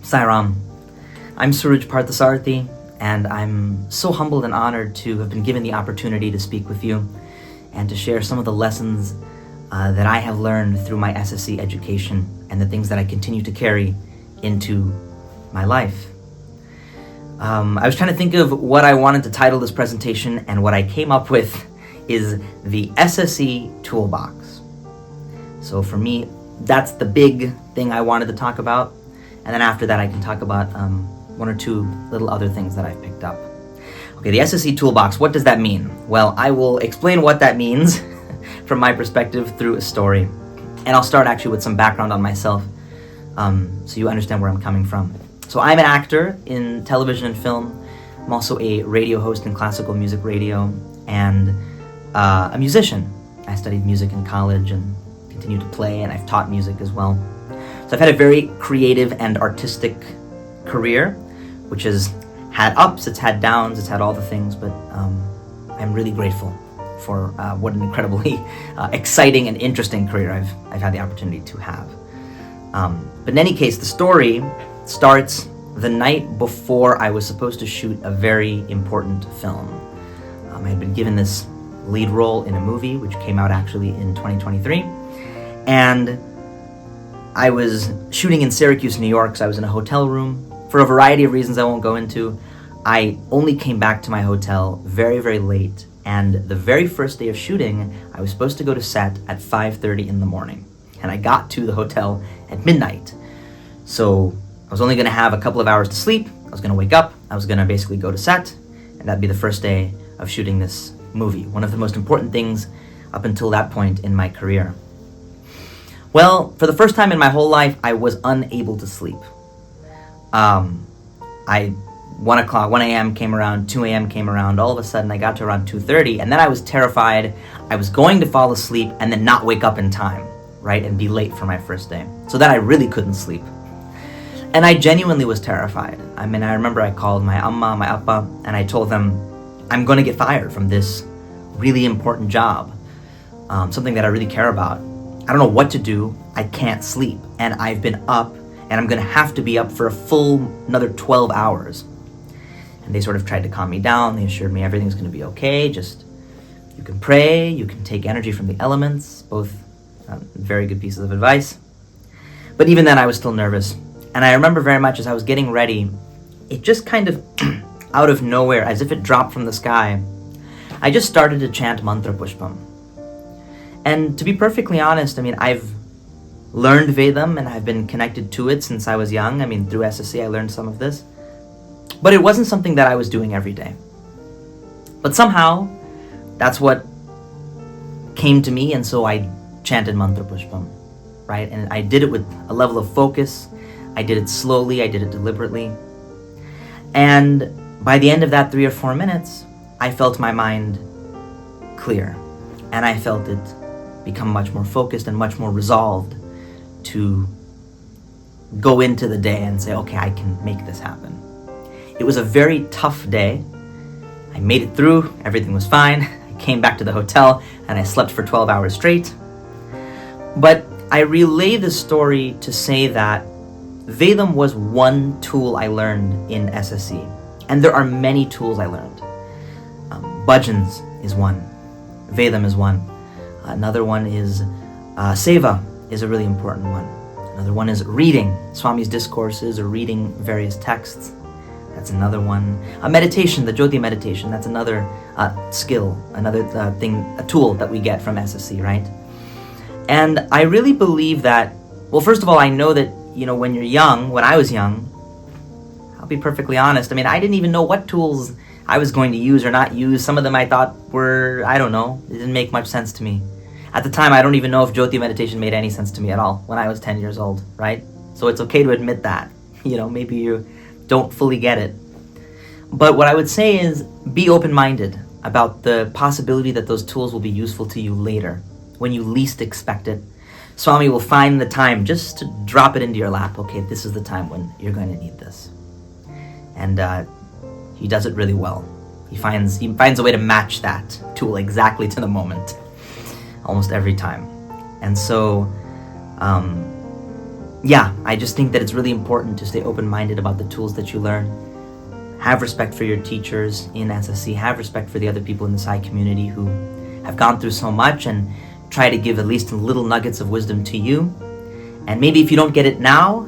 Sairam. I'm Suraj Parthasarathi, and I'm so humbled and honored to have been given the opportunity to speak with you and to share some of the lessons that I have learned through my SSC education and the things that I continue to carry into my life. I was trying to think of what I wanted to title this presentation, and what I came up with is the SSC Toolbox. So for me, that's the big thing I wanted to talk about, and then after that I can talk about one or two little other things that I've picked up. Okay, the SSC Toolbox, what does that mean? Well, I will explain what that means from my perspective through a story, and I'll start actually with some background on myself so you understand where I'm coming from. So I'm an actor in television and film. I'm also a radio host in classical music radio, and a musician. I studied music in college and continue to play, and I've taught music as well. So I've had a very creative and artistic career, which has had ups, it's had downs, it's had all the things, but I'm really grateful for what an incredibly exciting and interesting career I've had the opportunity to have. But in any case, the story starts the night before I was supposed to shoot a very important film. I had been given this lead role in a movie which came out actually in 2023, and I was shooting in Syracuse, New York, so I was in a hotel room. For a variety of reasons I won't go into, I only came back to my hotel very, very late, and the very first day of shooting, I was supposed to go to set at 5:30 in the morning, and I got to the hotel at midnight. So I was only going to have a couple of hours to sleep. I was going to wake up, I was going to basically go to set, and that'd be the first day of shooting this movie, one of the most important things up until that point in my career. Well, for the first time in my whole life, I was unable to sleep. 1 a.m. came around, 2 a.m. came around, all of a sudden I got to around 2:30, and then I was terrified I was going to fall asleep and then not wake up in time, right, and be late for my first day. So then I really couldn't sleep. And I genuinely was terrified. I mean, I remember I called my amma, my appa, and I told them, I'm going to get fired from this really important job, something that I really care about. I don't know what to do. I can't sleep, and I've been up, and I'm going to have to be up for a full another 12 hours. And they sort of tried to calm me down. They assured me everything's going to be okay. Just, you can pray, you can take energy from the elements, both very good pieces of advice. But even then, I was still nervous. And I remember very much as I was getting ready, it just kind of, out of nowhere, as if it dropped from the sky, I just started to chant Mantra Pushpam. And to be perfectly honest, I mean, I've learned Vedam and I've been connected to it since I was young. I mean, through SSC I learned some of this. But it wasn't something that I was doing every day. But somehow, that's what came to me, and so I chanted Mantra Pushpam, right? And I did it with a level of focus. I did it slowly, I did it deliberately. And by the end of that 3 or 4 minutes, I felt my mind clear. And I felt it become much more focused and much more resolved to go into the day and say, okay, I can make this happen. It was a very tough day. I made it through, everything was fine. I came back to the hotel and I slept for 12 hours straight. But I relay this story to say that Vedam was one tool I learned in SSC, and there are many tools I learned. Bhajans is one, Vedam is one. Another one is Seva is a really important one. Another one is reading Swami's discourses or reading various texts. That's another one. Meditation, the Jyoti meditation, that's another skill, another thing, a tool that we get from SSC, right? And I really believe that, well, first of all, I know that, you know, when you're young, when I was young, I'll be perfectly honest, I mean, I didn't even know what tools I was going to use or not use. Some of them I thought were, I don't know, it didn't make much sense to me. At the time, I don't even know if Jyoti meditation made any sense to me at all when I was 10 years old, right? So it's okay to admit that. You know, maybe you don't fully get it. But what I would say is be open-minded about the possibility that those tools will be useful to you later, when you least expect it. Swami will find the time just to drop it into your lap. Okay, this is the time when you're going to need this. And he does it really well. He finds a way to match that tool exactly to the moment, almost every time. And so, yeah, I just think that it's really important to stay open-minded about the tools that you learn. Have respect for your teachers in SSC. Have respect for the other people in the Sai community who have gone through so much, and try to give at least little nuggets of wisdom to you. And maybe if you don't get it now,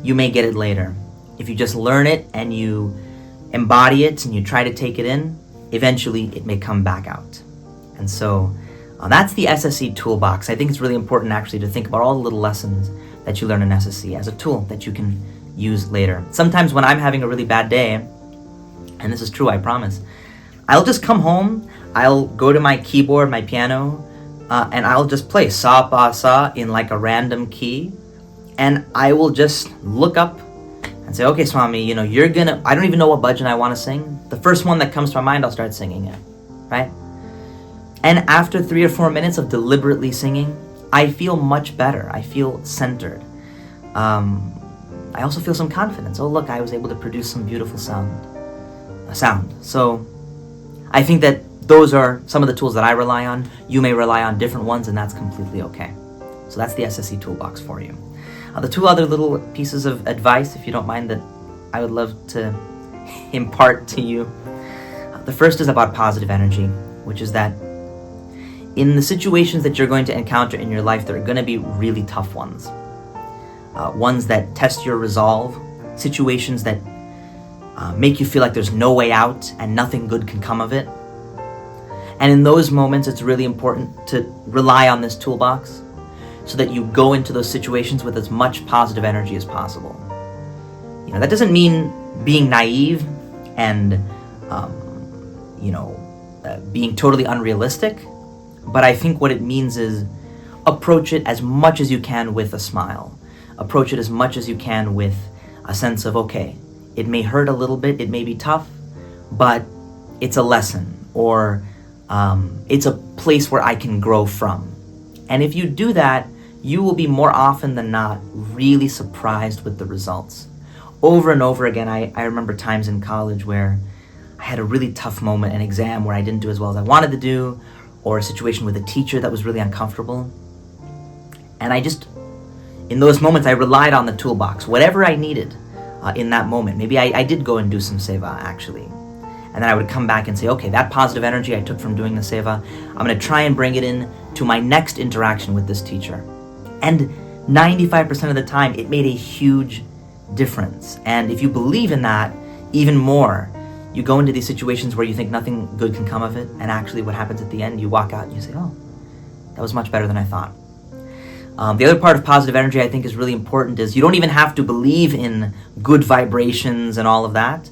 you may get it later. If you just learn it and you embody it and you try to take it in, eventually it may come back out. And so that's the SSC toolbox. I think it's really important actually to think about all the little lessons that you learn in SSC as a tool that you can use later. Sometimes when I'm having a really bad day, and this is true, I promise, I'll just come home, I'll go to my keyboard, my piano, and I'll just play sa pa sa in like a random key, and I will just look up and say, okay, Swami, I don't even know what bhajan I want to sing. The first one that comes to my mind, I'll start singing it, right? And after 3 or 4 minutes of deliberately singing, I feel much better. I feel centered. I also feel some confidence. Oh, look, I was able to produce some beautiful sound. So I think that those are some of the tools that I rely on. You may rely on different ones, and that's completely okay. So that's the SSC toolbox for you. The 2 other little pieces of advice, if you don't mind, that I would love to impart to you. The first is about positive energy, which is that in the situations that you're going to encounter in your life, there are going to be really tough ones. Ones that test your resolve, situations that make you feel like there's no way out and nothing good can come of it. And in those moments, it's really important to rely on this toolbox so that you go into those situations with as much positive energy as possible. That doesn't mean being naive and, being totally unrealistic, but I think what it means is approach it as much as you can with a smile. Approach it as much as you can with a sense of, okay, it may hurt a little bit, it may be tough, but it's a lesson, or it's a place where I can grow from. And if you do that, you will be more often than not really surprised with the results. Over and over again, I remember times in college where I had a really tough moment, an exam where I didn't do as well as I wanted to do, or a situation with a teacher that was really uncomfortable. And in those moments, I relied on the toolbox, whatever I needed in that moment. Maybe I did go and do some seva, actually. And then I would come back and say, okay, that positive energy I took from doing the seva, I'm going to try and bring it in to my next interaction with this teacher. And 95% of the time, it made a huge difference. And if you believe in that even more, you go into these situations where you think nothing good can come of it, and actually what happens at the end, you walk out and you say, oh, that was much better than I thought. The other part of positive energy I think is really important is you don't even have to believe in good vibrations and all of that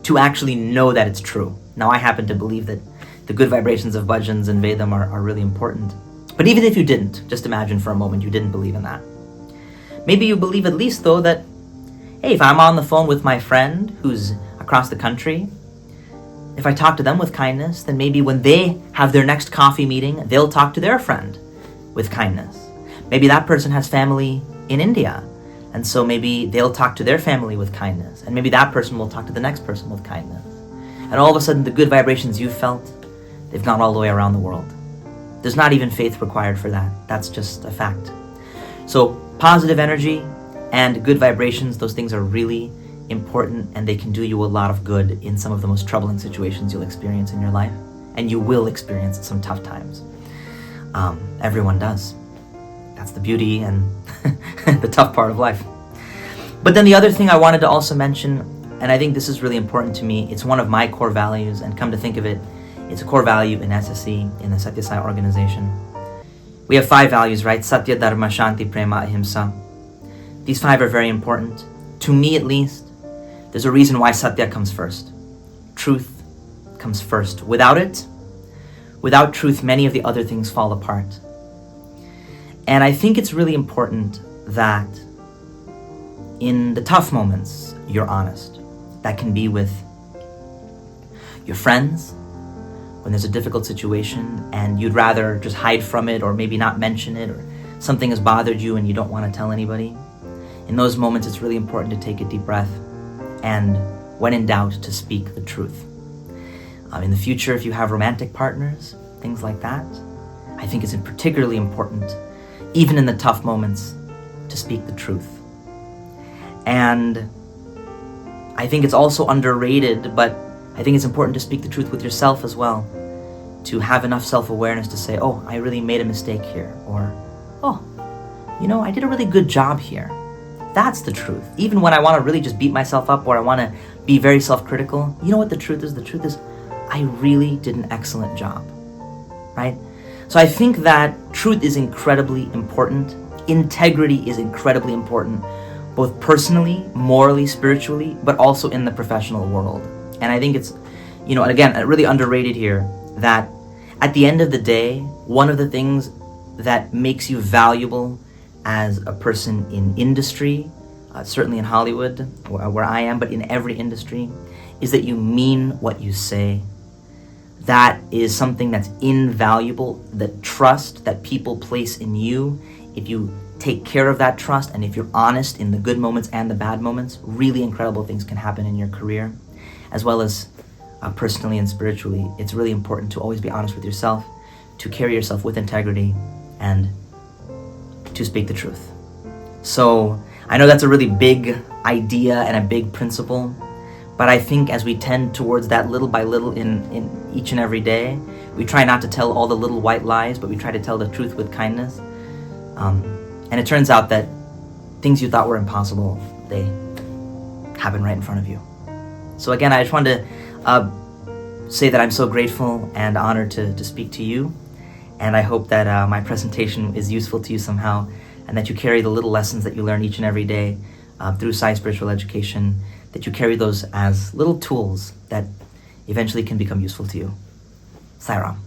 to actually know that it's true. Now, I happen to believe that the good vibrations of bhajans and Vedam are really important. But even if you didn't, just imagine for a moment you didn't believe in that. Maybe you believe at least, though, that, hey, if I'm on the phone with my friend who's across the country, if I talk to them with kindness, then maybe when they have their next coffee meeting, they'll talk to their friend with kindness. Maybe that person has family in India, and so maybe they'll talk to their family with kindness, and maybe that person will talk to the next person with kindness. And all of a sudden, the good vibrations you felt, they've gone all the way around the world. There's not even faith required for that. That's just a fact. So positive energy and good vibrations, those things are really important, and they can do you a lot of good in some of the most troubling situations you'll experience in your life. And you will experience some tough times. Everyone does. That's the beauty and the tough part of life. But then the other thing I wanted to also mention, and I think this is really important to me, it's one of my core values, and come to think of it, it's a core value in SSC, in the Satya Sai organization. We have 5 values, right? Satya, Dharma, Shanti, Prema, Ahimsa. These 5 are very important. To me, at least, there's a reason why Satya comes first. Truth comes first. Without truth, many of the other things fall apart. And I think it's really important that in the tough moments, you're honest. That can be with your friends, when there's a difficult situation and you'd rather just hide from it or maybe not mention it, or something has bothered you and you don't want to tell anybody. In those moments, it's really important to take a deep breath and, when in doubt, to speak the truth. In the future, if you have romantic partners, things like that, I think it's particularly important, even in the tough moments, to speak the truth. And I think it's also underrated, but I think it's important to speak the truth with yourself as well. To have enough self-awareness to say, oh, I really made a mistake here. Or, oh, I did a really good job here. That's the truth. Even when I want to really just beat myself up or I want to be very self-critical, you know what the truth is? The truth is, I really did an excellent job, right? So I think that truth is incredibly important. Integrity is incredibly important, both personally, morally, spiritually, but also in the professional world. And I think it's, again, really underrated here that at the end of the day, one of the things that makes you valuable as a person in industry, certainly in Hollywood, where I am, but in every industry, is that you mean what you say. That is something that's invaluable. The trust that people place in you, if you take care of that trust and if you're honest in the good moments and the bad moments, really incredible things can happen in your career, as well as personally and spiritually. It's really important to always be honest with yourself, to carry yourself with integrity, and to speak the truth. So I know that's a really big idea and a big principle, but I think as we tend towards that little by little in each and every day, we try not to tell all the little white lies, but we try to tell the truth with kindness. And it turns out that things you thought were impossible, they happen right in front of you. So again, I just wanted to say that I'm so grateful and honored to speak to you. And I hope that my presentation is useful to you somehow, and that you carry the little lessons that you learn each and every day through Sai Spiritual Education, that you carry those as little tools that eventually can become useful to you. Sai Ram.